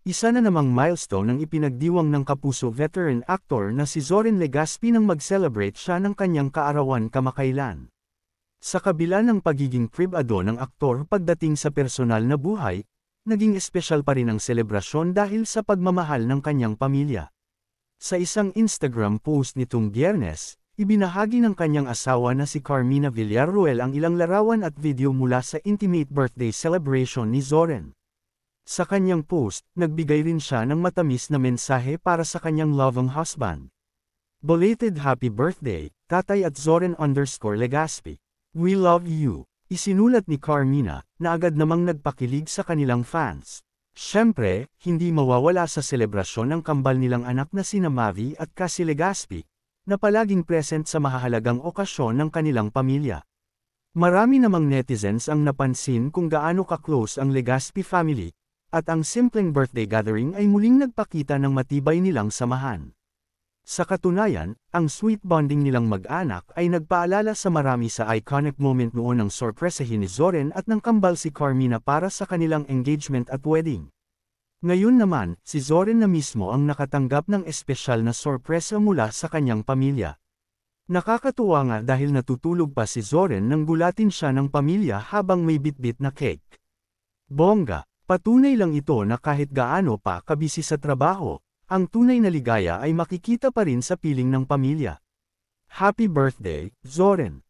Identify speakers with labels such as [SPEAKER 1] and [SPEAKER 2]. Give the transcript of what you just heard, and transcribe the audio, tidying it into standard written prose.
[SPEAKER 1] Isa na namang milestone ang ipinagdiwang ng kapuso veteran actor na si Zoren Legaspi nang mag-celebrate siya ng kanyang kaarawan kamakailan. Sa kabila ng pagiging pribado ng aktor pagdating sa personal na buhay, naging espesyal pa rin ang selebrasyon dahil sa pagmamahal ng kanyang pamilya. Sa isang Instagram post nitong Biyernes, ibinahagi ng kanyang asawa na si Carmina Villarroel ang ilang larawan at video mula sa intimate birthday celebration ni Zoren. Sa kanyang post, nagbigay rin siya ng matamis na mensahe para sa kanyang loving husband. Belated happy birthday, Tatay at Zoren_Legaspi. We love you. Isinulat ni Carmina, na agad namang nagpakilig sa kanilang fans. Siyempre, hindi mawawala sa selebrasyon ang kambal nilang anak na sina Mavi at Cassie Legaspi, na palaging present sa mahahalagang okasyon ng kanilang pamilya. Marami namang netizens ang napansin kung gaano ka-close ang Legaspi family, at ang simpleng birthday gathering ay muling nagpakita ng matibay nilang samahan. Sa katunayan, ang sweet bonding nilang mag-anak ay nagpaalala sa marami sa iconic moment noon ng sorpresahin ni Zoren at ng kambal si Carmina para sa kanilang engagement at wedding. Ngayon naman, si Zoren na mismo ang nakatanggap ng espesyal na sorpresa mula sa kanyang pamilya. Nakakatuwa nga dahil natutulog pa si Zoren nang gulatin siya ng pamilya habang may bitbit na cake. Bongga! Patunay lang ito na kahit gaano pa kabisi sa trabaho, ang tunay na ligaya ay makikita pa rin sa piling ng pamilya. Happy birthday, Zoren!